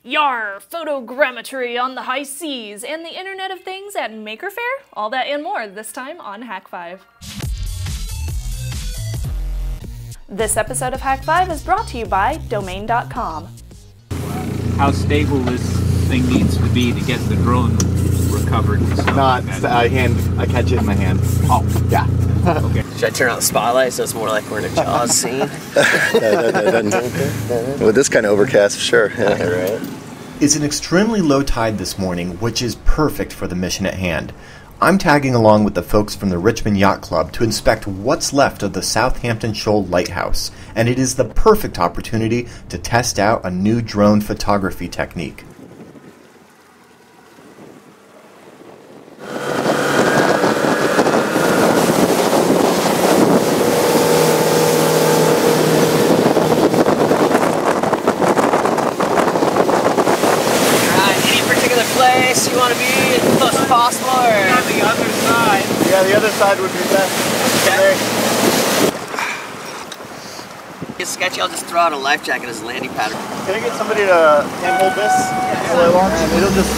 Yar, photogrammetry on the high seas, and the Internet of Things at MakerFaire? All that and more this time on Hak5. This episode of Hak5 is brought to you by Domain.com. How stable this thing needs to be to get the drone recovered. Not, I catch it in my hand. Oh, yeah. Okay. Should I turn on the spotlight so it's more like we're in a Jaws scene? With this kind of overcast, sure. Yeah. Right. It's an extremely low tide this morning, which is perfect for the mission at hand. I'm tagging along with the folks from the Richmond Yacht Club to inspect what's left of the Southampton Shoal Lighthouse, and it is the perfect opportunity to test out a new drone photography technique. Place you want to be as close as possible, or on the other side? Yeah, the other side would be best. Okay. It's sketchy. I'll just throw out a life jacket as a landing pattern. Can I get somebody to handhold this? Yeah. It'll just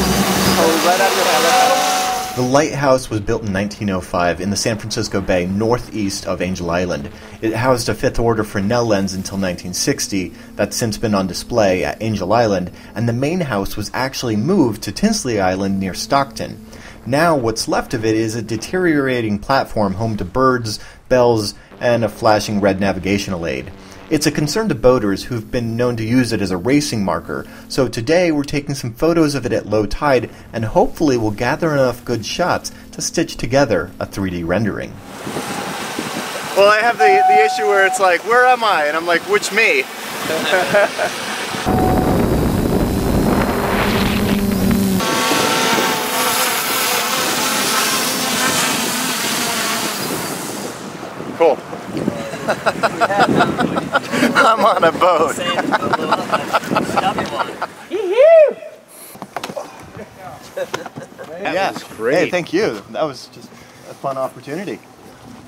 go right out of your hand. The lighthouse was built in 1905 in the San Francisco Bay, northeast of Angel Island. It housed a fifth order Fresnel lens until 1960. That's since been on display at Angel Island, and the main house was actually moved to Tinsley Island near Stockton. Now what's left of it is a deteriorating platform home to birds, bells, and a flashing red navigational aid. It's a concern to boaters who've been known to use it as a racing marker, so today we're taking some photos of it at low tide and hopefully we'll gather enough good shots to stitch together a 3D rendering. Well, I have the issue where it's like, where am I? And I'm like, which me? Cool. I'm on a boat. That was great. Hey, thank you. That was just a fun opportunity.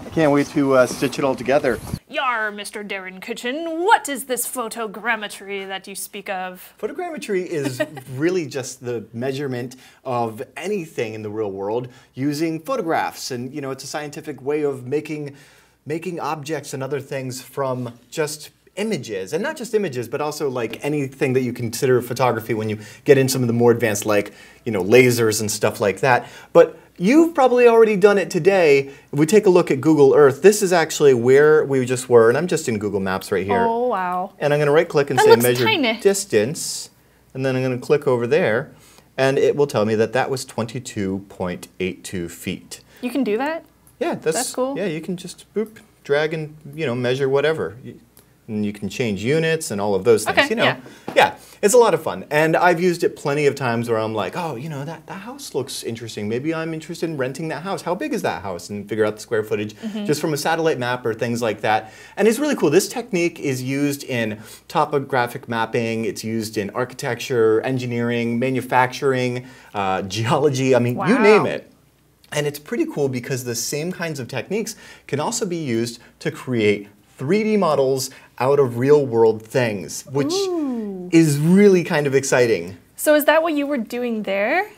I can't wait to stitch it all together. Yar, Mr. Darren Kitchen, what is this photogrammetry that you speak of? Photogrammetry is really just the measurement of anything in the real world using photographs. And, you know, it's a scientific way of making objects and other things from just images, and not just images, but also like anything that you consider photography when you get in some of the more advanced, like, you know, lasers and stuff like that. But you've probably already done it today. If we take a look at Google Earth, this is actually where we just were, and I'm just in Google Maps right here. Oh, wow. And I'm going to right click and say measure distance, and then I'm going to click over there, and it will tell me that that was 22.82 feet. You can do that? Yeah, that's cool. Yeah, you can just boop, drag and, you know, measure whatever. And you can change units and all of those things, okay, you know. Yeah, it's a lot of fun. And I've used it plenty of times where I'm like, oh, you know, that house looks interesting. Maybe I'm interested in renting that house. How big is that house? And figure out the square footage just from a satellite map or things like that. And it's really cool. This technique is used in topographic mapping. It's used in architecture, engineering, manufacturing, geology. I mean, you name it. And it's pretty cool because the same kinds of techniques can also be used to create 3D models out of real-world things, which is really kind of exciting. So is that what you were doing there?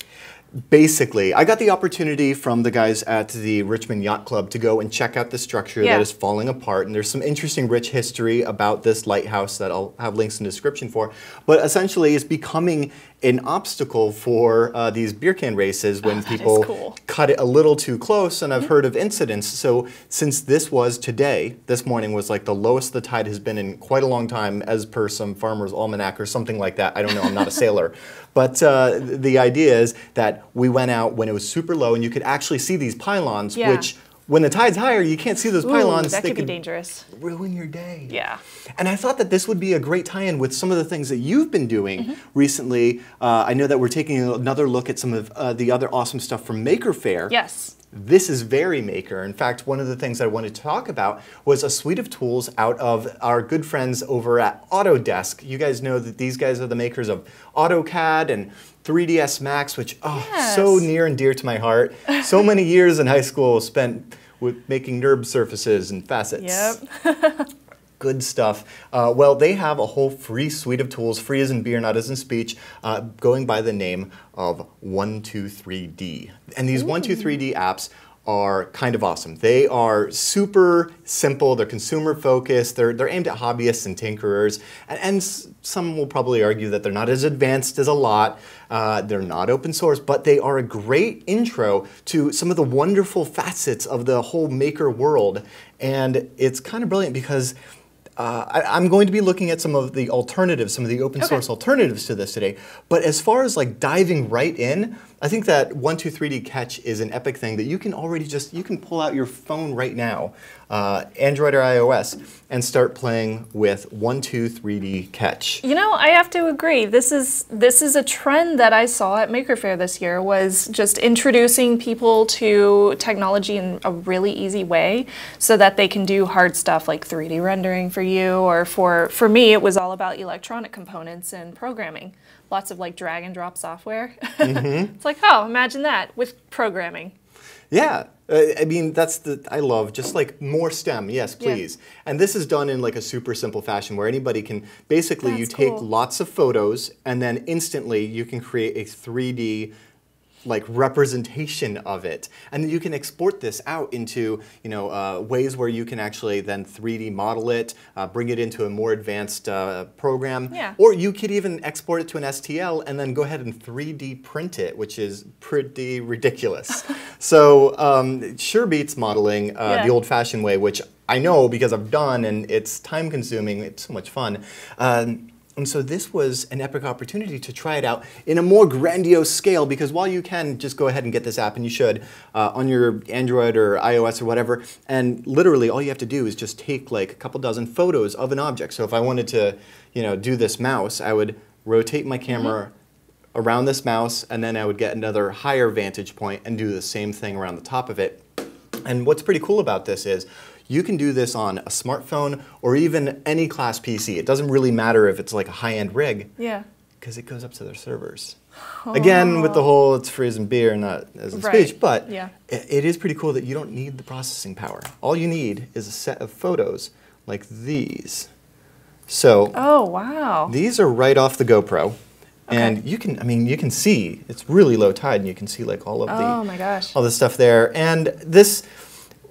Basically, I got the opportunity from the guys at the Richmond Yacht Club to go and check out the structure that is falling apart. And there's some interesting rich history about this lighthouse that I'll have links in the description for. But essentially, it's becoming an obstacle for these beer can races when people cut it a little too close, and I've heard of incidents. So since this was today, this morning was like the lowest the tide has been in quite a long time, as per some farmer's almanac or something like that. I don't know, I'm not a sailor. But the idea is that we went out when it was super low, and you could actually see these pylons, which when the tide's higher, you can't see those pylons. That could be dangerous. Ruin your day. Yeah. And I thought that this would be a great tie-in with some of the things that you've been doing recently. I know that we're taking another look at some of the other awesome stuff from MakerFaire. Yes. This is very Maker. In fact, one of the things I wanted to talk about was a suite of tools out of our good friends over at Autodesk. You guys know that these guys are the makers of AutoCAD and 3ds Max, which, so near and dear to my heart. So many years in high school spent with making NURB surfaces and facets. Yep. good stuff. Well, they have a whole free suite of tools, free as in beer, not as in speech, going by the name of 123D. And these 123D apps are kind of awesome. They are super simple, they're consumer focused, they're aimed at hobbyists and tinkerers, and some will probably argue that they're not as advanced as a lot, they're not open source, but they are a great intro to some of the wonderful facets of the whole maker world. And it's kind of brilliant because I'm going to be looking at some of the alternatives, some of the open source alternatives to this today. But as far as like diving right in, I think that 123D Catch is an epic thing that you can already you can pull out your phone right now, Android or iOS, and start playing with 123D Catch. You know, I have to agree. This is a trend that I saw at MakerFaire this year, was just introducing people to technology in a really easy way so that they can do hard stuff like 3D rendering for you, or for me, it was all about electronic components and programming. Lots of like drag and drop software. It's like, oh, imagine that with programming. Yeah, I mean, I love just like more STEM, yes, please. Yeah. And this is done in like a super simple fashion where anybody can, basically you take lots of photos and then instantly you can create a 3D like representation of it, and then you can export this out into ways where you can actually then 3D model it, bring it into a more advanced program, or you could even export it to an STL and then go ahead and 3D print it, which is pretty ridiculous. So sure beats modeling the old-fashioned way, which I know because I've done, and it's time-consuming. It's so much fun. And so this was an epic opportunity to try it out in a more grandiose scale, because while you can just go ahead and get this app, and you should, on your Android or iOS or whatever, and literally all you have to do is just take like a couple dozen photos of an object. So if I wanted to do this mouse, I would rotate my camera around this mouse, and then I would get another higher vantage point and do the same thing around the top of it. And what's pretty cool about this is you can do this on a smartphone or even any class PC. It doesn't really matter if it's like a high-end rig, because it goes up to their servers. Again, with the whole it's free as in beer, not as in speech, but it is pretty cool that you don't need the processing power. All you need is a set of photos like these. So these are right off the GoPro. And you can see, it's really low tide, and you can see like all of all the stuff there. And this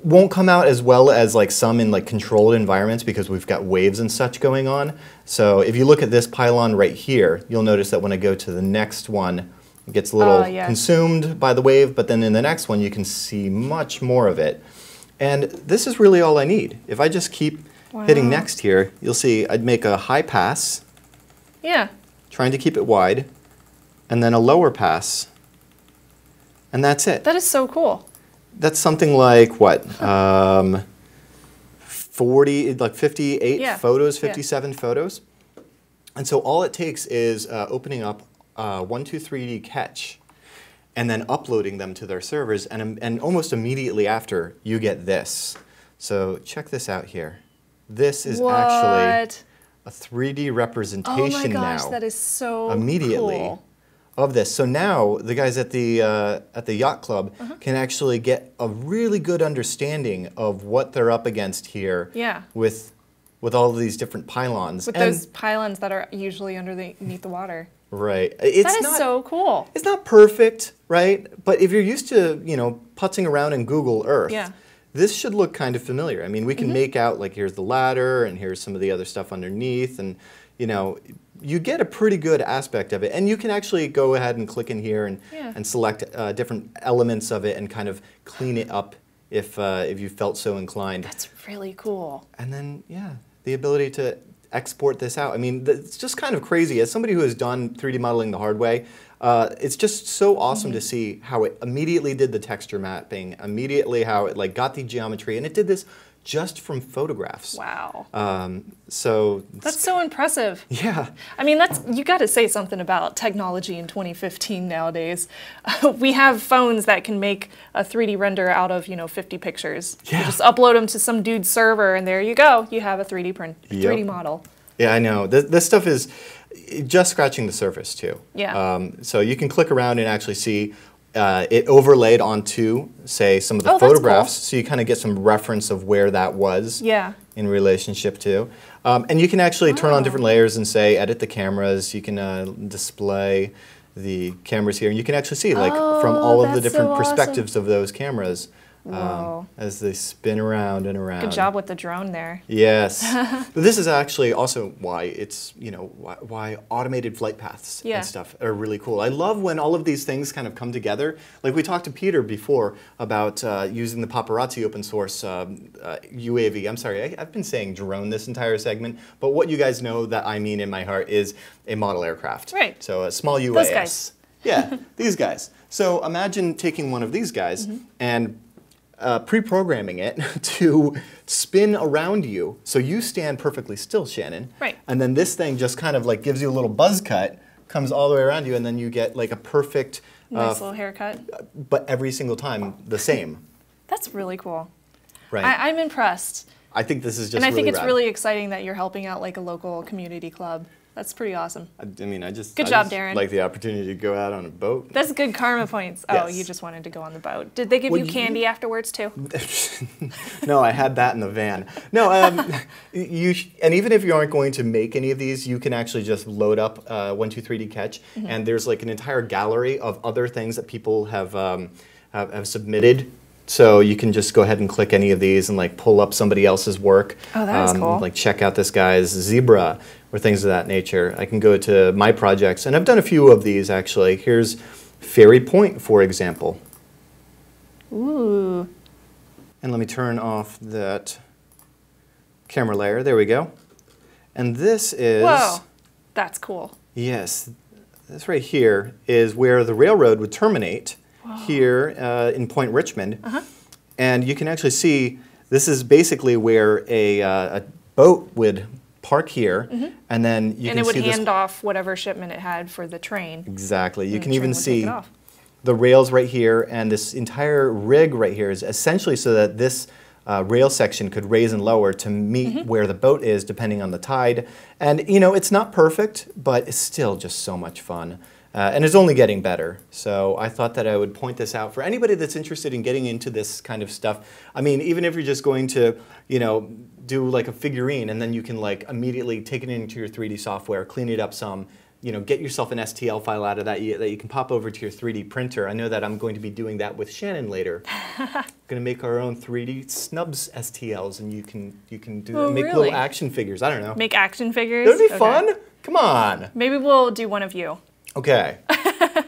won't come out as well as like some in like controlled environments, because we've got waves and such going on. So if you look at this pylon right here, you'll notice that when I go to the next one, it gets a little consumed by the wave, but then in the next one you can see much more of it. And this is really all I need. If I just keep hitting next here, you'll see I'd make a high pass. Trying to keep it wide, and then a lower pass, and that's it. That is so cool. That's something like what, 58 photos, 57 photos. And so all it takes is opening up 123D Catch and then uploading them to their servers, and almost immediately after you get this. So check this out here. This is actually a 3D representation now. That is so immediately cool. Of this. So now the guys at the yacht club can actually get a really good understanding of what they're up against here. With all of these different pylons. With those pylons that are usually underneath the water. Right. That is so cool. It's not perfect, right? But if you're used to putzing around in Google Earth. This should look kind of familiar. I mean, we can make out, like, here's the ladder, and here's some of the other stuff underneath, and, you get a pretty good aspect of it. And you can actually go ahead and click in here and select different elements of it and kind of clean it up if you felt so inclined. That's really cool. And then, the ability to export this out. I mean, it's just kind of crazy. As somebody who has done 3D modeling the hard way, it's just so awesome to see how it immediately did the texture mapping, immediately how it got the geometry, and it did this just from photographs. Wow. So that's so impressive. Yeah. I mean, you got to say something about technology in 2015 nowadays. We have phones that can make a 3D render out of 50 pictures. You just upload them to some dude's server, and there you go. You have a 3D print, 3D model. Yeah, I know. This stuff is just scratching the surface too. Yeah. So you can click around and actually see it overlaid onto, say, some of the photographs, so you kind of get some reference of where that was. Yeah. in relationship to. And you can actually turn on different layers and say, edit the cameras. You can display the cameras here. And you can actually see, like, from all of the different perspectives of those cameras as they spin around and around. Good job with the drone there. Yes. But this is actually also why it's, you know, why automated flight paths and stuff are really cool. I love when all of these things kind of come together. Like we talked to Peter before about using the paparazzi open source UAV. I'm sorry, I've been saying drone this entire segment, but what you guys know that I mean in my heart is a model aircraft. Right. So a small UAS. Those guys. Yeah, these guys. So imagine taking one of these guys and pre-programming it to spin around you, so you stand perfectly still, Shannon. Right. And then this thing just kind of like gives you a little buzz cut, comes all the way around you, and then you get like a perfect nice little haircut. But every single time the same. That's really cool. Right. I'm impressed. I think this is just and I think really it's rad. really exciting that you're helping out like a local community club. That's pretty awesome. I mean, Good job, Darren. Like the opportunity to go out on a boat. That's good karma points. Oh, you just wanted to go on the boat. Did they give you candy afterwards too? No, I had that in the van. No, and even if you aren't going to make any of these, you can actually just load up 123D Catch, and there's like an entire gallery of other things that people have submitted. So you can just go ahead and click any of these and like pull up somebody else's work. Oh, that is cool. Like check out this guy's zebra or things of that nature. I can go to my projects, and I've done a few of these actually. Here's Fairy Point, for example. Ooh. And let me turn off that camera layer. There we go. And this is... Whoa, that's cool. Yes, this right here is where the railroad would terminate. Here in Point Richmond, and you can actually see this is basically where a boat would park here, and then you can see it would this hand off whatever shipment it had for the train. Exactly. You And can the even train would take see it off. the rails right here, and this entire rig right here is essentially so that this rail section could raise and lower to meet where the boat is, depending on the tide. And you know, it's not perfect, but it's still just so much fun. And it's only getting better. So I thought that I would point this out for anybody that's interested in getting into this kind of stuff. I mean, even if you're just going to, you know, do like a figurine, and then you can like immediately take it into your 3D software, clean it up some, you know, get yourself an STL file out of that that you can pop over to your 3D printer. I know that I'm going to be doing that with Shannon later. Going to make our own 3D snubs STLs, and you can do make little action figures. I don't know. Make action figures? That'd be fun. Come on. Maybe we'll do one of you. Okay.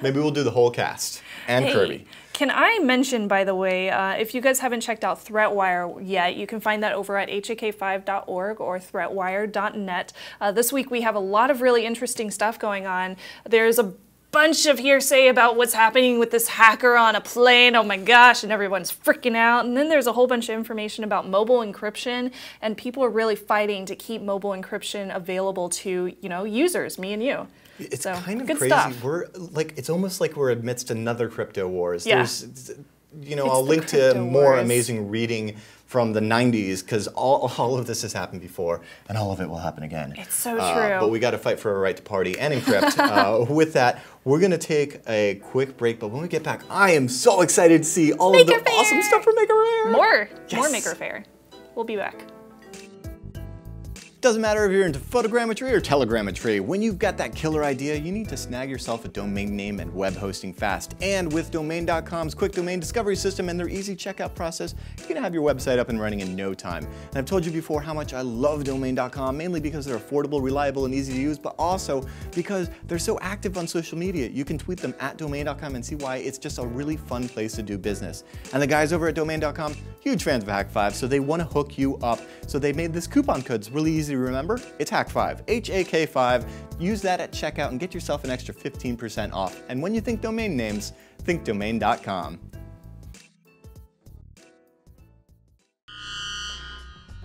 Maybe we'll do the whole cast and Kirby. Can I mention, by the way, if you guys haven't checked out ThreatWire yet, you can find that over at hak5.org or threatwire.net. This week we have a lot of really interesting stuff going on. There's a bunch of hearsay about what's happening with this hacker on a plane. Oh my gosh, and everyone's freaking out. And then there's a whole bunch of information about mobile encryption, and people are really fighting to keep mobile encryption available to, you know, users, me and you. It's so, kind of good crazy. Stuff. We're like, it's almost like we're amidst another crypto wars. Yeah. There's, you know, I'll link to more amazing reading from the 90s, because all of this has happened before, and all of it will happen again. It's so true. But we got to fight for a right to party and encrypt. With that, we're going to take a quick break, but when we get back, I am so excited to see all of the awesome stuff from MakerFaire. More MakerFaire. We'll be back. Doesn't matter if you're into photogrammetry or telegrammetry, when you've got that killer idea, you need to snag yourself a domain name and web hosting fast. And with Domain.com's quick domain discovery system and their easy checkout process, you're gonna have your website up and running in no time. And I've told you before how much I love Domain.com, mainly because they're affordable, reliable, and easy to use, but also because they're so active on social media. You can tweet them at Domain.com and see why it's just a really fun place to do business. And the guys over at Domain.com, huge fans of Hak5, so they want to hook you up. So they made this coupon code. It's really easy to remember. It's Hak5, H-A-K-5. Use that at checkout and get yourself an extra 15% off. And when you think domain names, think Domain.com.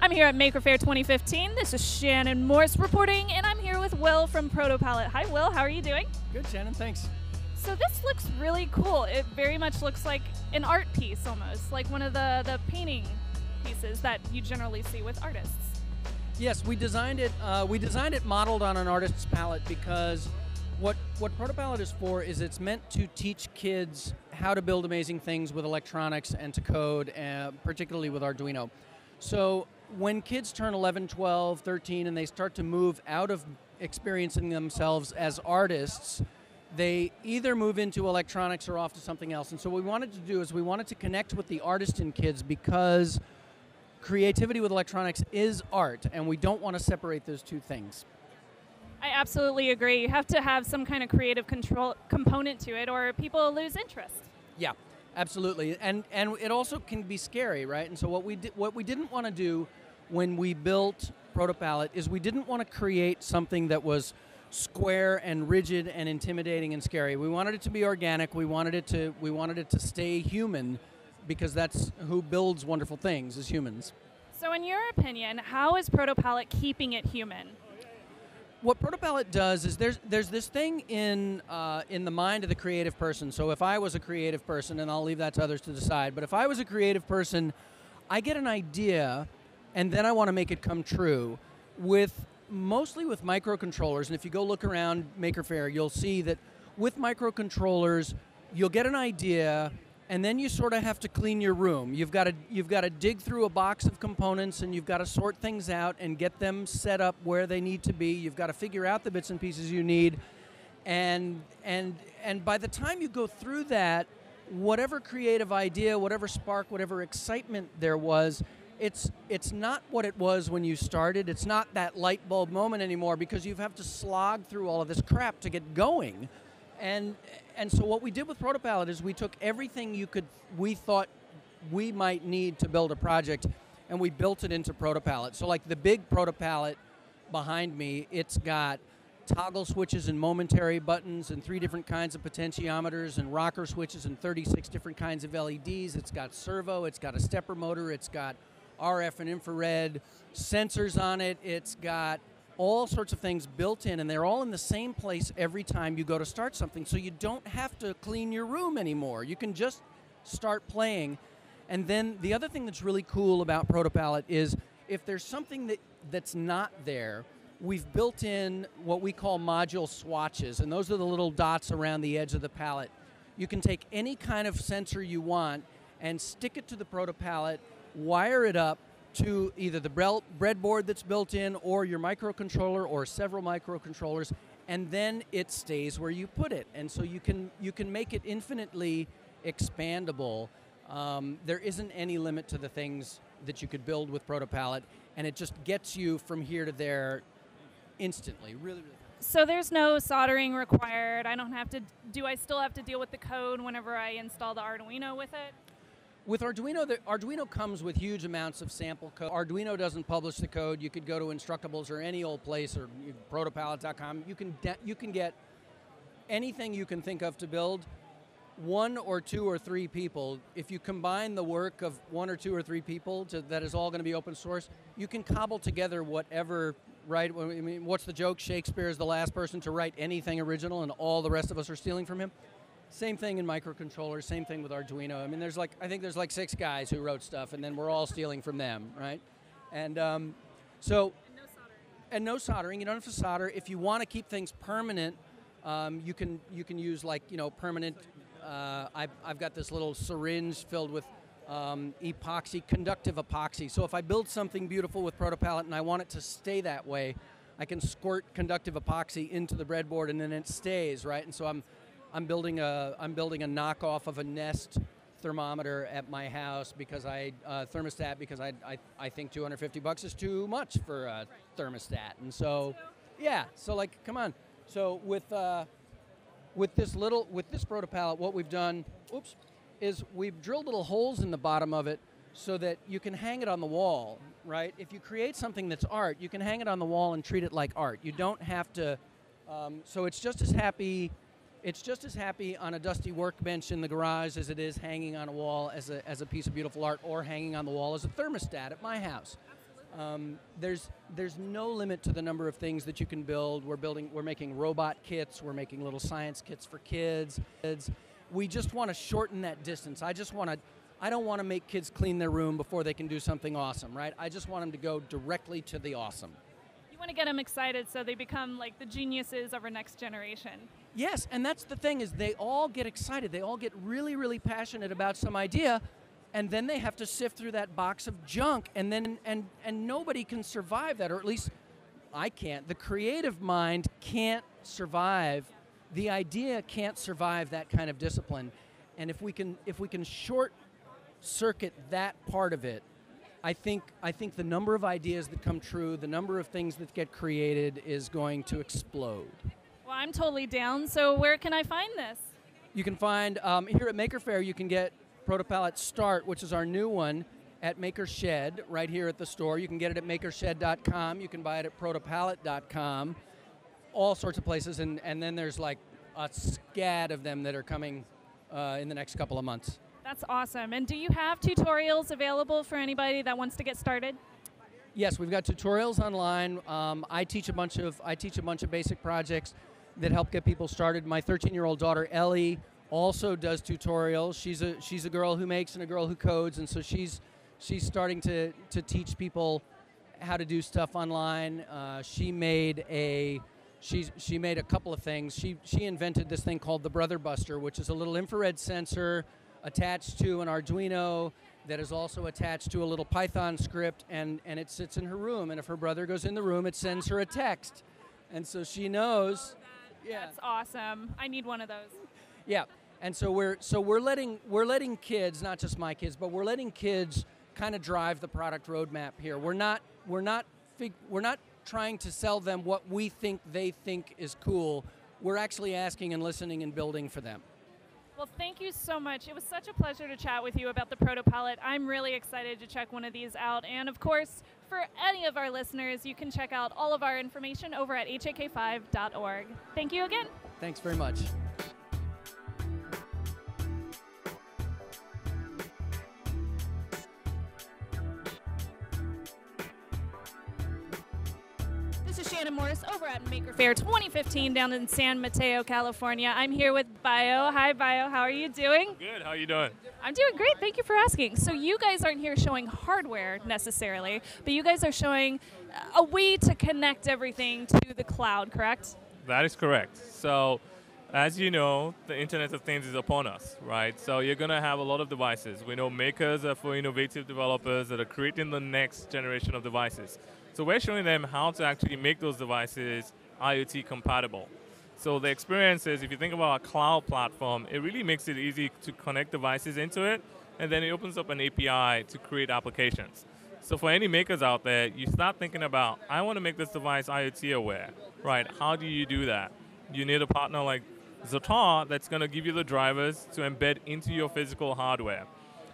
I'm here at MakerFaire 2015. This is Shannon Morse reporting, and I'm here with Will from ProtoPalette. Hi, Will. How are you doing? Good, Shannon. Thanks. So this looks really cool. It very much looks like an art piece almost, like one of the painting pieces that you generally see with artists. Yes, we designed it modeled on an artist's palette, because what ProtoPalette is for is it's meant to teach kids how to build amazing things with electronics and to code, particularly with Arduino. So when kids turn 11, 12, 13, and they start to move out of experiencing themselves as artists, they either move into electronics or off to something else. And so what we wanted to do is we wanted to connect with the artist in kids, because creativity with electronics is art, and we don't want to separate those two things. I absolutely agree. You have to have some kind of creative control component to it, or people lose interest. Yeah, absolutely. And it also can be scary, right? And so what we didn't want to do when we built ProtoPalette is we didn't want to create something that was square and rigid and intimidating and scary. We wanted it to be organic. We wanted it to stay human, because that's who builds wonderful things, is humans. So in your opinion, how is ProtoPalette keeping it human? What ProtoPalette does is there's this thing in the mind of the creative person. So if I was a creative person, and I'll leave that to others to decide, but if I was a creative person, I get an idea, and then I want to make it come true mostly with microcontrollers. And if you go look around MakerFaire, you'll see that with microcontrollers, you'll get an idea, and then you sort of have to clean your room. You've got to dig through a box of components, and you've got to sort things out and get them set up where they need to be. You've got to figure out the bits and pieces you need, and by the time you go through that, whatever creative idea, whatever spark, whatever excitement there was, it's not what it was when you started. It's not that light bulb moment anymore, because you have to slog through all of this crap to get going. And so what we did with ProtoPalette is we took everything we thought we might need to build a project, and we built it into ProtoPalette. So like the big ProtoPalette behind me, it's got toggle switches and momentary buttons and 3 different kinds of potentiometers and rocker switches and 36 different kinds of LEDs. It's got servo, it's got a stepper motor, it's got RF and infrared sensors on it, it's got all sorts of things built in, and they're all in the same place every time you go to start something, so you don't have to clean your room anymore. You can just start playing. And then the other thing that's really cool about ProtoPalette is if there's something that's not there, we've built in what we call module swatches, and those are the little dots around the edge of the palette. You can take any kind of sensor you want and stick it to the ProtoPalette, wire it up to either the breadboard that's built in, or your microcontroller, or several microcontrollers, and then it stays where you put it. And so you can make it infinitely expandable. There isn't any limit to the things that you could build with ProtoPalette, and it just gets you from here to there instantly. Really, really. So there's no soldering required. Do I still have to deal with the code whenever I install the Arduino with it? With Arduino, the Arduino comes with huge amounts of sample code. Arduino doesn't publish the code. You could go to Instructables or any old place, or protopalette.com. You can get anything you can think of to build. 1 or 2 or 3 people, if you combine the work of 1 or 2 or 3 people that is all going to be open source, you can cobble together whatever, right? I mean, what's the joke? Shakespeare is the last person to write anything original, and all the rest of us are stealing from him. Same thing in microcontrollers, same thing with Arduino. I mean, I think there's like 6 guys who wrote stuff, and then we're all stealing from them, right? And And no soldering. You don't have to solder. If you want to keep things permanent, you can use permanent. I've got this little syringe filled with conductive epoxy. So if I build something beautiful with ProtoPalette and I want it to stay that way, I can squirt conductive epoxy into the breadboard, and then it stays, right? And so I'm building a knockoff of a Nest thermometer at my house because thermostat, because I think $250 is too much for a thermostat. And so yeah, so like, come on. So with this ProtoPalette, what we've done is we've drilled little holes in the bottom of it so that you can hang it on the wall, right? If you create something that's art, you can hang it on the wall and treat it like art. You don't have to so it's just as happy on a dusty workbench in the garage as it is hanging on a wall as a piece of beautiful art, or hanging on the wall as a thermostat at my house. There's no limit to the number of things that you can build. We're making robot kits. We're making little science kits for kids. We just want to shorten that distance. I don't want to make kids clean their room before they can do something awesome, right? I just want them to go directly to the awesome. You want to get them excited so they become like the geniuses of our next generation. Yes, and that's the thing, is they all get excited. They all get really, really passionate about some idea, and then they have to sift through that box of junk, and then and nobody can survive that, or at least I can't. The creative mind can't survive. The idea can't survive that kind of discipline. And if we can short circuit that part of it, I think the number of ideas that come true, the number of things that get created is going to explode. Well, I'm totally down. So where can I find this? You can find, here at MakerFaire, you can get ProtoPalette Start, which is our new one, at MakerShed, right here at the store. You can get it at MakerShed.com. You can buy it at ProtoPalette.com. All sorts of places, and then there's like a scad of them that are coming in the next couple of months. That's awesome. And do you have tutorials available for anybody that wants to get started? Yes, we've got tutorials online. I teach a bunch of basic projects that help get people started. My 13-year-old daughter Ellie also does tutorials. She's a girl who makes and a girl who codes, and so she's starting to teach people how to do stuff online. She made a couple of things. She invented this thing called the Brother Buster, which is a little infrared sensor attached to an Arduino that is also attached to a little Python script, and it sits in her room. And if her brother goes in the room, it sends her a text, and so she knows. Yeah, that's awesome. I need one of those. Yeah, and so we're letting kids, not just my kids, but we're letting kids kind of drive the product roadmap here. We're not trying to sell them what we think they think is cool. We're actually asking and listening and building for them. Well, thank you so much. It was such a pleasure to chat with you about the ProtoPalette. I'm really excited to check one of these out. And of course, for any of our listeners, you can check out all of our information over at hak5.org. Thank you again. Thanks very much. This is Shannon Morris over at MakerFaire 2015 down in San Mateo, California. I'm here with Bio. Hi, Bio. How are you doing? Good. How are you doing? I'm doing great. Thank you for asking. So you guys aren't here showing hardware necessarily, but you guys are showing a way to connect everything to the cloud, correct? That is correct. So, as you know, the Internet of Things is upon us, right? So you're going to have a lot of devices. We know makers are for innovative developers that are creating the next generation of devices. So we're showing them how to actually make those devices IoT compatible. So the experience is, if you think about a cloud platform, it really makes it easy to connect devices into it, and then it opens up an API to create applications. So for any makers out there, you start thinking about, I want to make this device IoT aware, right? How do you do that? You need a partner like Zatar that's going to give you the drivers to embed into your physical hardware.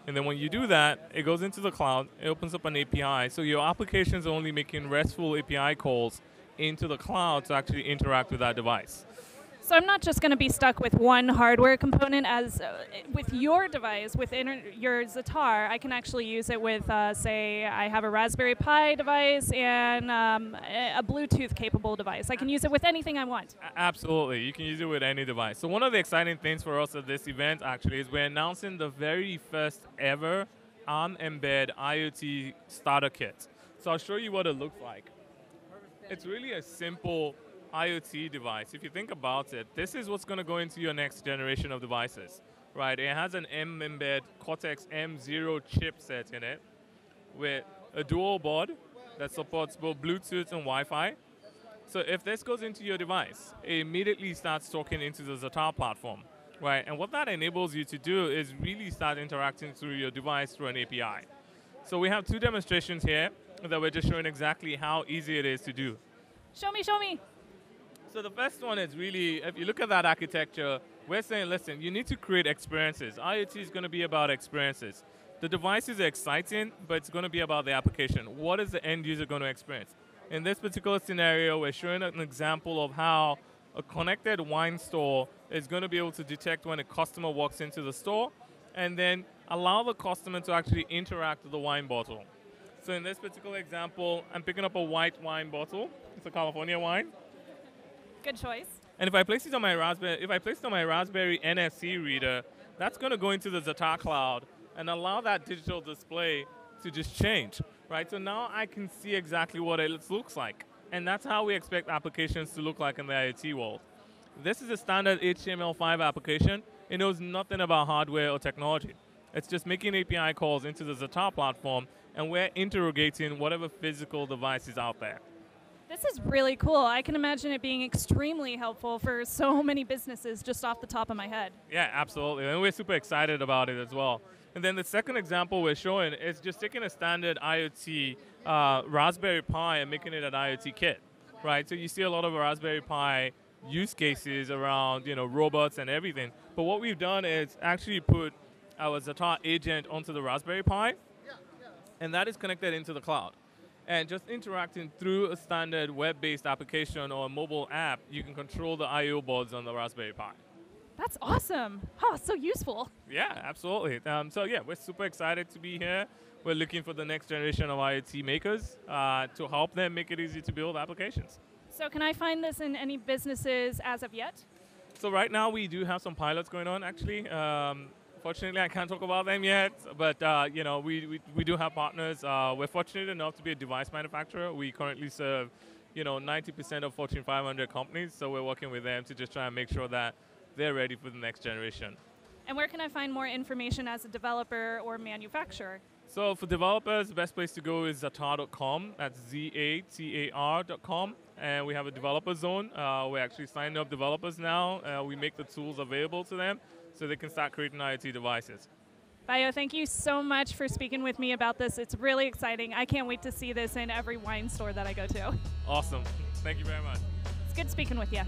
And then when you do that, it goes into the cloud, it opens up an API, so your applications are only making RESTful API calls into the cloud to actually interact with that device. So I'm not just going to be stuck with one hardware component. As with your device, with your Zatar, I can actually use it with, say, I have a Raspberry Pi device and a Bluetooth-capable device. I can use it with anything I want. Absolutely. You can use it with any device. So one of the exciting things for us at this event, actually, is we're announcing the very first ever ARM-embed IoT starter kit. So I'll show you what it looks like. It's really a simple IoT device. If you think about it, this is what's going to go into your next generation of devices, right? It has an M-embed Cortex M0 chipset in it with a dual board that supports both Bluetooth and Wi-Fi. So if this goes into your device, it immediately starts talking into the Zatar platform, right? And what that enables you to do is really start interacting through your device through an API. So we have two demonstrations here that we're just showing exactly how easy it is to do. Show me, show me. So the first one is really, if you look at that architecture, we're saying, listen, you need to create experiences. IoT is going to be about experiences. The devices are exciting, but it's going to be about the application. What is the end user going to experience? In this particular scenario, we're showing an example of how a connected wine store is going to be able to detect when a customer walks into the store and then allow the customer to actually interact with the wine bottle. So in this particular example, I'm picking up a white wine bottle. It's a California wine. Good choice. And if I place it on my Raspberry NFC reader, that's going to go into the Zatar cloud and allow that digital display to just change, right? So now I can see exactly what it looks like. And that's how we expect applications to look like in the IoT world. This is a standard HTML5 application. It knows nothing about hardware or technology. It's just making API calls into the Zatar platform, and we're interrogating whatever physical device is out there. This is really cool. I can imagine it being extremely helpful for so many businesses just off the top of my head. Yeah, absolutely. And we're super excited about it as well. And then the second example we're showing is just taking a standard IoT Raspberry Pi and making it an IoT kit, right? So you see a lot of Raspberry Pi use cases around, robots and everything. But what we've done is actually put our Zatar agent onto the Raspberry Pi, and that is connected into the cloud. And just interacting through a standard web-based application or a mobile app, you can control the I/O boards on the Raspberry Pi. That's awesome. Oh, so useful. Yeah, absolutely. So yeah, we're super excited to be here. We're looking for the next generation of IoT makers to help them make it easy to build applications. So can I find this in any businesses as of yet? So right now we do have some pilots going on, actually. Fortunately, I can't talk about them yet, but we do have partners. We're fortunate enough to be a device manufacturer. We currently serve 90% of Fortune 500 companies, so we're working with them to just try and make sure that they're ready for the next generation. And where can I find more information as a developer or manufacturer? So for developers, the best place to go is zatar.com. That's zatar.com. And we have a developer zone. We're actually signing up developers now. We make the tools available to them so they can start creating IoT devices. Bayo, thank you so much for speaking with me about this. It's really exciting. I can't wait to see this in every wine store that I go to. Awesome. Thank you very much. It's good speaking with you.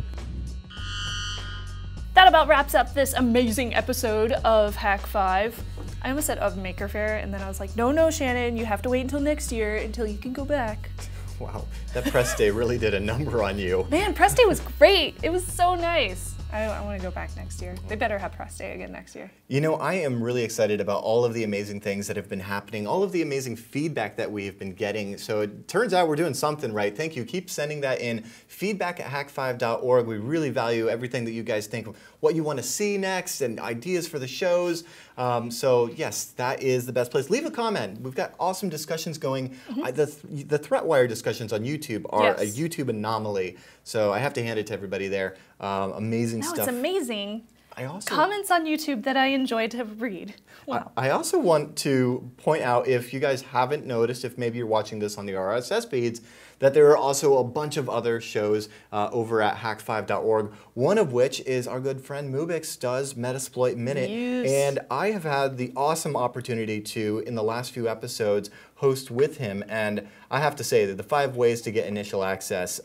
That about wraps up this amazing episode of Hak5. I almost said of MakerFaire, and then I was like, no, Shannon, you have to wait until next year until you can go back. Wow, that press day really did a number on you. Man, press day was great. It was so nice. I want to go back next year. They better have press day again next year. I am really excited about all of the amazing things that have been happening, all of the amazing feedback that we've been getting. So it turns out we're doing something right. Thank you. Keep sending that in. Feedback@hak5.org. We really value everything that you guys think of what you want to see next and ideas for the shows. So yes, that is the best place. Leave a comment. We've got awesome discussions going. The ThreatWire discussions on YouTube are a YouTube anomaly. So I have to hand it to everybody there. Amazing stuff. It's amazing. Comments on YouTube that I enjoy to read. Wow. I also want to point out, if you guys haven't noticed, if maybe you're watching this on the RSS feeds, that there are also a bunch of other shows over at hak5.org, one of which is our good friend Mubix does Metasploit Minute. Yes. And I have had the awesome opportunity to, in the last few episodes, host with him. And I have to say that the 5 ways to get initial access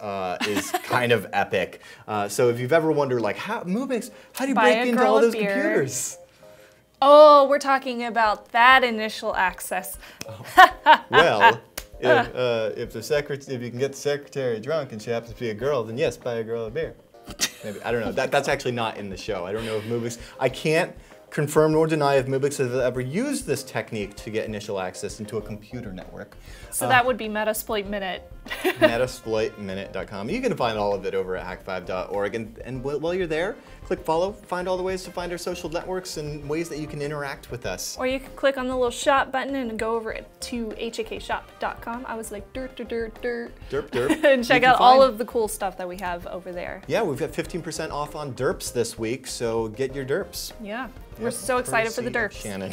is kind of epic. So if you've ever wondered, like, Mubix, how do you break into all those computers? Oh, we're talking about that initial access. Well, if you can get the secretary drunk and she happens to be a girl, then yes, buy a girl a beer. Maybe, I don't know. That's actually not in the show. I don't know if Mubix, I can't confirm nor deny if Mubix has ever used this technique to get initial access into a computer network. So that would be Metasploit Minute. Metasploitminute.com. You can find all of it over at hak5.org. And while you're there, click follow, find all the ways to find our social networks and ways that you can interact with us. Or you can click on the little shop button and go over to hakshop.com. I was like, dirt. Derp. And check out all of the cool stuff that we have over there. Yeah, we've got 15% off on derps this week, so get your derps. Yeah, we're so excited for the derps. Shannon.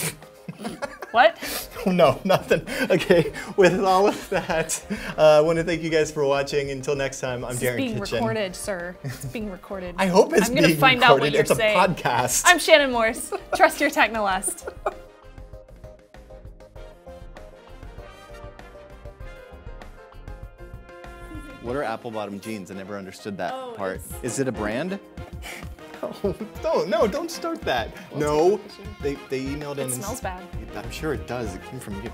What? No, nothing. Okay, with all of that, I want to thank you guys for watching. Until next time, I'm Darren Kitchen. It's being recorded, sir. It's being recorded. I hope it's being recorded. I'm going to find out what you're saying. It's a podcast. I'm Shannon Morse. Trust your Technolust. What are apple-bottom jeans? I never understood that part. Is it a brand? Oh, no, don't start that. No, they emailed in. It smells bad. I'm sure it does. It came from you.